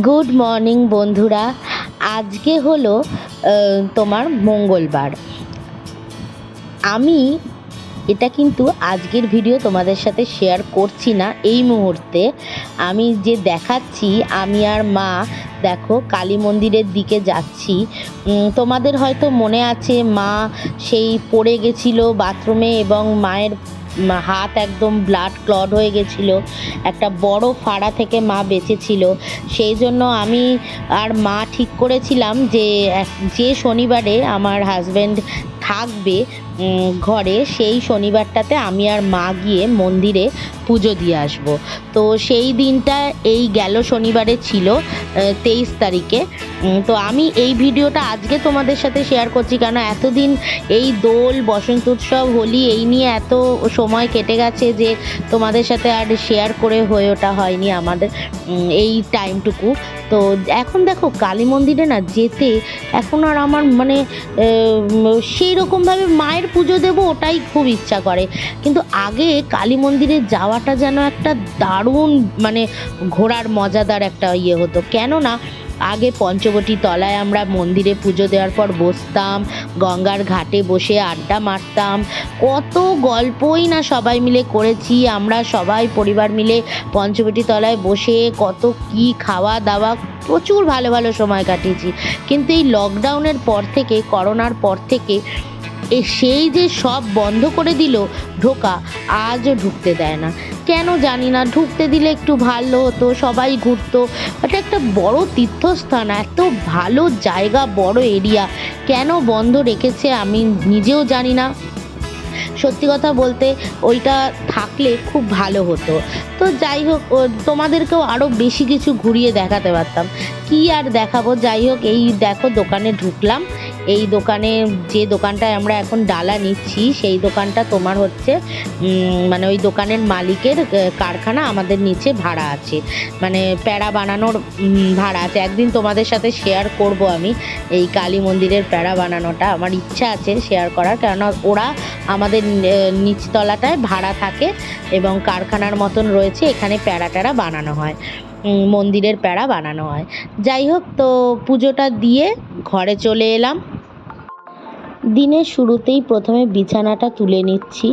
Good morning বন্ধুরা। আজকে হলো তোমার মঙ্গলবার। আমি এটা কিন্তু আজকের ভিডিও তোমাদের সাথে শেয়ার করছি না এই মুহূর্তে। আমি যে দেখাচ্ছি, আমি আর মা দেখো কালী মন্দিরের দিকে যাচ্ছি। তোমাদের হয়তো মনে আছে মা সেই পড়ে গেছিল বাথরুমে এবং মায়ের হাত একদম ব্লাড ক্লট হয়ে গেছিলো, একটা বড় ফাড়া থেকে মা বেঁচেছিল। সেই জন্য আমি আর মা ঠিক করেছিলাম যে যে শনিবারে আমার হাজব্যান্ড থাকবে ঘরে, সেই শনিবারটাতে আমি আর মা গিয়ে মন্দিরে পুজো দিয়ে আসবো। তো সেই দিনটা এই গেল শনিবারে ছিল 23 তারিখে। তো আমি এই ভিডিওটা আজকে তোমাদের সাথে শেয়ার করছি, কারণ এতদিন এই দোল, বসন্ত উৎসব, হোলি এই নিয়ে এত সময় কেটে গেছে যে তোমাদের সাথে আর শেয়ার করে হয়ে ওঠা হয়নি আমাদের এই টাইমটুকু। তো এখন দেখো কালী মন্দিরে না যেতে এখন আর আমার মানে সেই রকমভাবে মায়ের পুজো দেবো ওটাই খুব ইচ্ছা করে, কিন্তু আগে কালী মন্দিরে যাওয়াটা যেন একটা দারুণ মানে ঘোরার মজাদার একটা ইয়ে হতো। কেননা আগে পঞ্চবটী তলায় আমরা মন্দিরে পুজো দেওয়ার পর বসতাম, গঙ্গার ঘাটে বসে আড্ডা মারতাম, কত গল্পই না সবাই মিলে করেছি আমরা, সবাই পরিবার মিলে পঞ্চবটী তলায় বসে কত কি খাওয়া দাওয়া, প্রচুর ভালো ভালো সময় কাটিয়েছি। কিন্তু এই লকডাউনের পর থেকে, করোনার পর থেকে সেই যে সব বন্ধ করে দিল ঢোকা, আজও ঢুকতে দেয় না। কেন জানি না, ঢুকতে দিলে একটু ভালো হতো, সবাই ঘুরতো। এটা একটা বড় তীর্থস্থান, এত ভালো জায়গা, বড় এরিয়া, কেন বন্ধ রেখেছে আমি নিজেও জানি না। সত্যি কথা বলতে ওইটা থাকলে খুব ভালো হতো। তো যাই হোক, তোমাদেরকেও আরও বেশি কিছু ঘুরিয়ে দেখাতে পারতাম, কি আর দেখাবো। যাই হোক, এই দেখো দোকানে ঢুকলাম। এই দোকানে, যে দোকানটায় আমরা এখন ডালা নিচ্ছি, সেই দোকানটা তোমার হচ্ছে মানে ওই দোকানের মালিকের কারখানা আমাদের নিচে ভাড়া আছে, মানে প্যাড়া বানানোর ভাড়া আছে। একদিন তোমাদের সাথে শেয়ার করব আমি এই কালী মন্দিরের প্যাড়া বানানোটা, আমার ইচ্ছা আছে শেয়ার করার, কেননা ওরা আমাদের নিচতলাটায় ভাড়া থাকে এবং কারখানার মতন রয়েছে, এখানে প্যাড়া ট্যাড়া বানানো হয়, মন্দিরের প্যাড়া বানানো হয়। যাই হোক, তো পুজোটা দিয়ে ঘরে চলে এলাম। দিনের শুরুতেই প্রথমে বিছানাটা তুলে নিচ্ছি।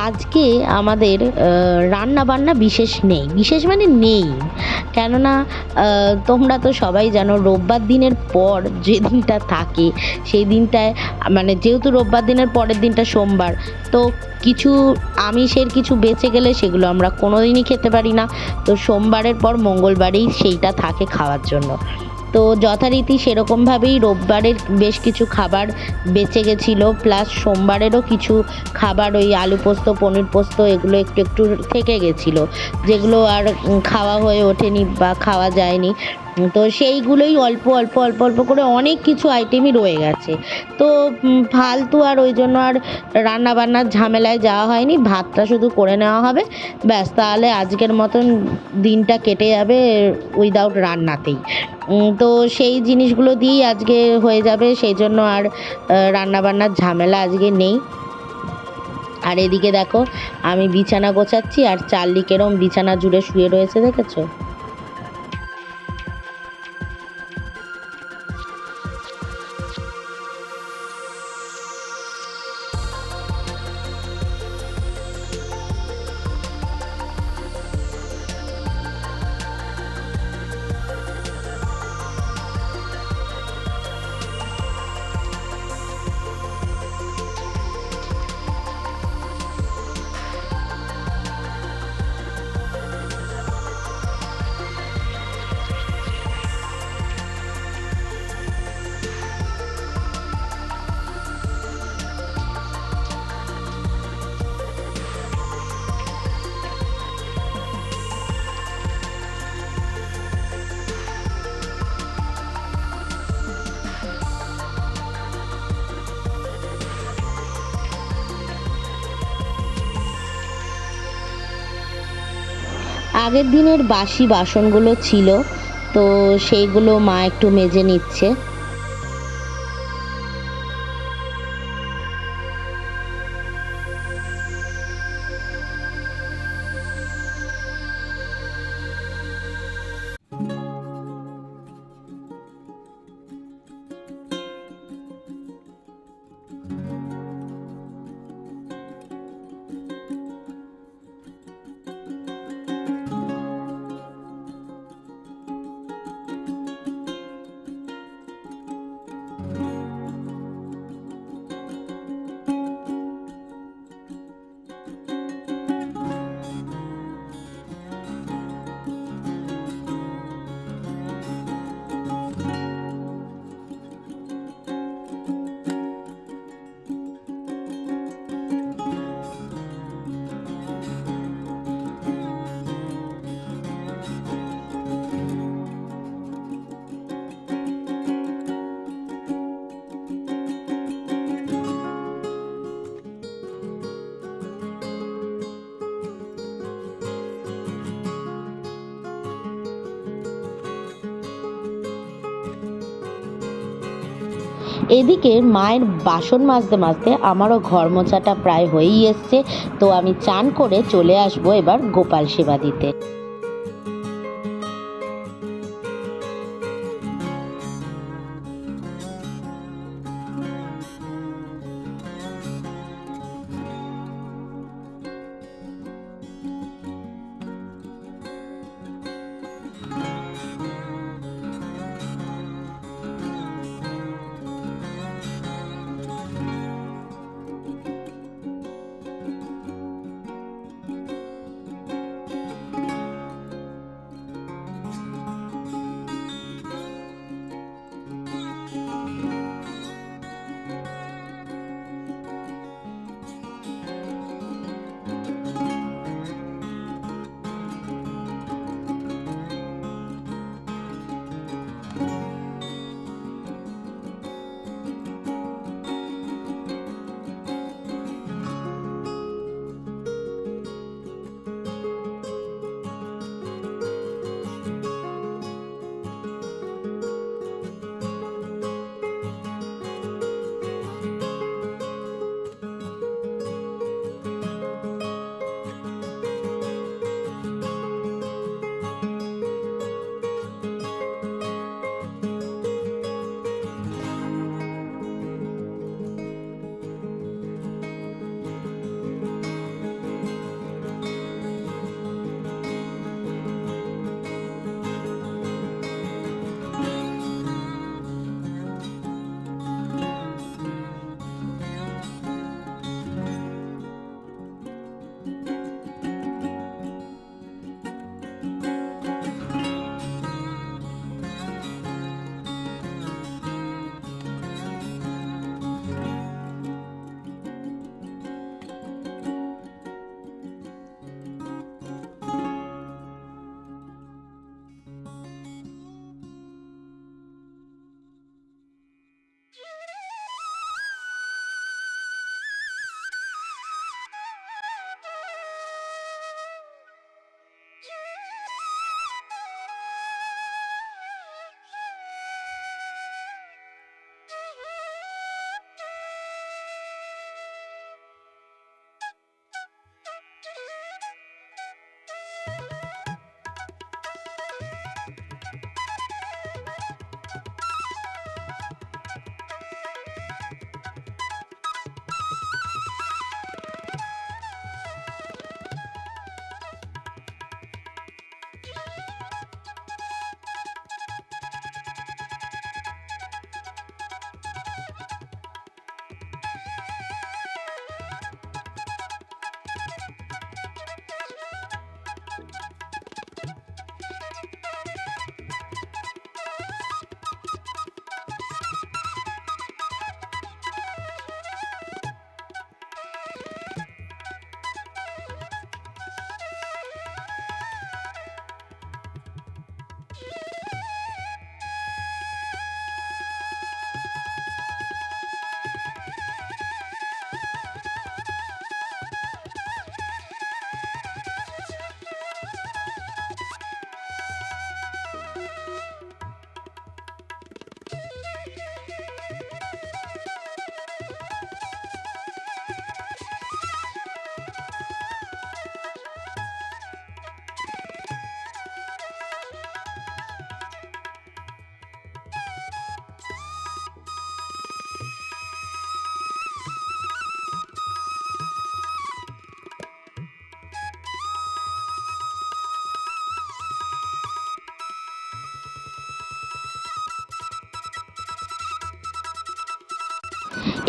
আজকে আমাদের রান্না বান্না বিশেষ নেই, বিশেষ মানে নেই, কেননা তোমরা তো সবাই জানো রোববার দিনের পর যে দিনটা থাকে সেই দিনটায়, মানে যেহেতু রোববার দিনের পরের দিনটা সোমবার, তো কিছু আমিষের কিছু বেঁচে গেলে সেগুলো আমরা কোনো দিনই খেতে পারি না। তো সোমবারের পর মঙ্গলবারেই সেইটা থাকে খাওয়ার জন্য। তো যথারীতি সেরকমভাবেই রোববারের বেশ কিছু খাবার বেঁচে গেছিলো, প্লাস সোমবারেরও কিছু খাবার, ওই আলু পোস্ত, পনির পোস্ত, এগুলো একটু একটু থেকে গেছিলো, যেগুলো আর খাওয়া হয়ে ওঠেনি বা খাওয়া যায়নি। তো সেইগুলোই অল্প অল্প অল্প অল্প করে অনেক কিছু আইটেমই রয়ে গেছে। তো ফালতু আর ওই জন্য আর রান্নাবান্নার ঝামেলায় যাওয়া হয়নি, ভাতটা শুধু করে নেওয়া হবে, ব্যাস, তাহলে আজকের মতন দিনটা কেটে যাবে উইদাউট রান্নাতেই। তো সেই জিনিসগুলো দিয়েই আজকে হয়ে যাবে, সেই জন্য আর রান্নাবান্নার ঝামেলা আজকে নেই। আর এদিকে দেখো আমি বিছানা গোছাচ্ছি, আর চার্লি কেরম বিছানা জুড়ে শুয়ে রয়েছে, দেখেছো? আগের দিনের বাসি বাসনগুলো ছিল, তো সেইগুলো মা একটু মেজে নিচ্ছে। এদিকে মায়ের বাসন মাজতে মাজতে আমারও ঘর মোছাটা প্রায় হয়েই এসছে। তো আমি চান করে চলে আসবো এবার গোপাল সেবা দিতে।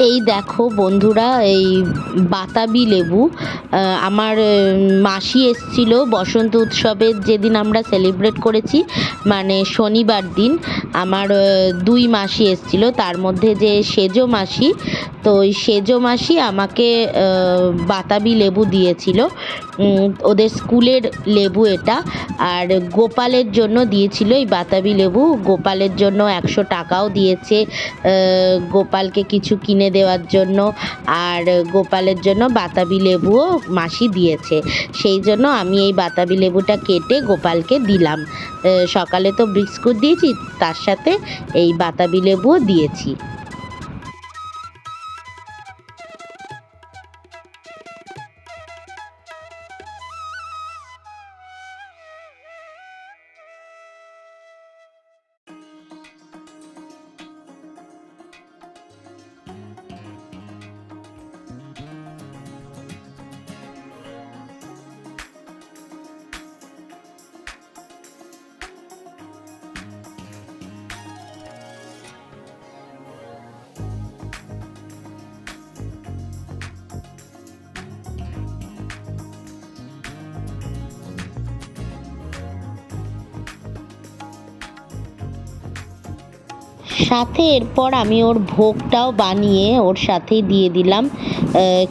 এই দেখো বন্ধুরা, এই বাতাবি লেবু আমার মাসি এসছিল বসন্ত উৎসবের যেদিন আমরা সেলিব্রেট করেছি, মানে শনিবার দিন আমার দুই মাসি এসছিল, তার মধ্যে যে সেজো মাসি, তো ওই সেজো মাসি আমাকে বাতাবি লেবু দিয়েছিল। ওদের স্কুলের লেবু এটা। আর গোপালের জন্য দিয়েছিল এই বাতাবি লেবু, গোপালের জন্য 100 টাকাও দিয়েছে গোপালকে কিছু কিনে দেওয়ার জন্য। আর গোপালের জন্য বাতাবি লেবুও মাসি দিয়েছে, সেই জন্য আমি এই বাতাবি লেবুটা কেটে গোপালকে দিলাম। সকালে তো বিস্কুট দিয়েছি, তার সাথে এই বাতাবি লেবুও দিয়েছি। সাথে এরপর আমি ওর ভোগটাও বানিয়ে ওর সাথেই দিয়ে দিলাম।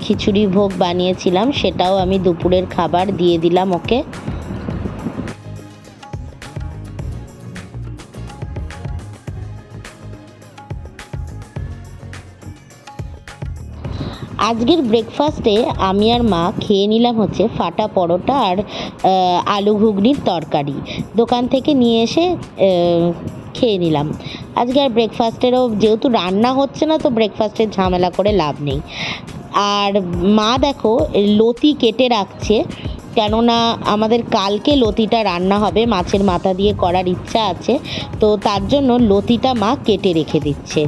খিচুড়ি ভোগ বানিয়েছিলাম, সেটাও আমি দুপুরের খাবার দিয়ে দিলাম ওকে। আজকের ব্রেকফাস্টে আমি আর মা খেয়ে নিলাম হচ্ছে ফাটা পরোটা আর আলু ঘুগনির তরকারি, দোকান থেকে নিয়ে এসে খেয়ে নিলাম। আজকে আর ব্রেকফাস্টেরও যেহেতু রান্না হচ্ছে না, তো ব্রেকফাস্টের ঝামেলা করে লাভ নেই। আর মা দেখো লতি কেটে রাখছে, কেননা আমাদের কালকে লতিটা রান্না হবে, মাছের মাথা দিয়ে করার ইচ্ছা আছে, তো তার জন্য লতিটা মা কেটে রেখে দিচ্ছে।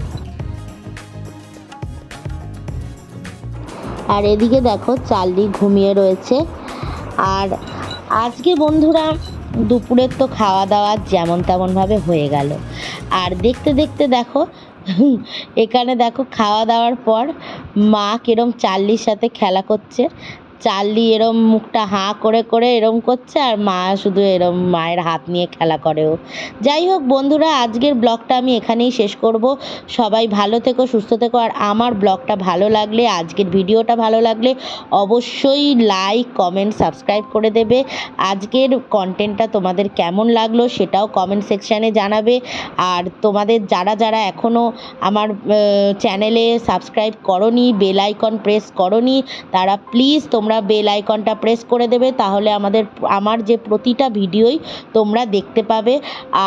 আর এদিকে দেখো চার্লি ঘুমিয়ে রয়েছে। আর আজকে বন্ধুরা দুপুরের তো খাওয়া দাওয়া যেমন তেমনভাবে হয়ে গেল। আর দেখতে দেখতে দেখো এখানে দেখো খাওয়া দাওয়ার পর মা কিরম চার্লির সাথে খেলা করছে। চার্লি এরম মুখটা হাঁ করে করে এরম করছে, আর মা শুধু এরম মায়ের হাত নিয়ে খেলা করেও। যাই হোক বন্ধুরা, আজকের ব্লগটা আমি এখানেই শেষ করব। সবাই ভালো থেকো, সুস্থ থেকো। আর আমার ব্লগটা ভালো লাগলে, আজকের ভিডিওটা ভালো লাগলে অবশ্যই লাইক, কমেন্ট, সাবস্ক্রাইব করে দেবে। আজকের কন্টেন্টটা তোমাদের কেমন লাগলো সেটাও কমেন্ট সেকশানে জানাবে। আর তোমাদের যারা যারা এখনও আমার চ্যানেলে সাবস্ক্রাইব করোনি, বেল আইকন প্রেস করোনি, তারা প্লিজ তোমরা বেল আইকনটা প্রেস করে দেবে, তাহলে আমার যে প্রতিটা ভিডিওই তোমরা দেখতে পাবে।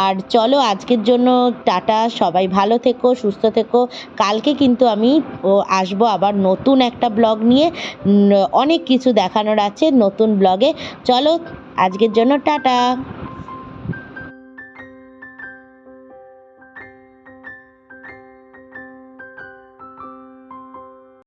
আর চলো আজকের জন্য টাটা, সবাই ভালো থেকো, সুস্থ থেকো। কালকে কিন্তু আমি আসবো আবার নতুন একটা ব্লগ নিয়ে, অনেক কিছু দেখানোর আছে নতুন ব্লগে। চলো আজকের জন্য টাটা।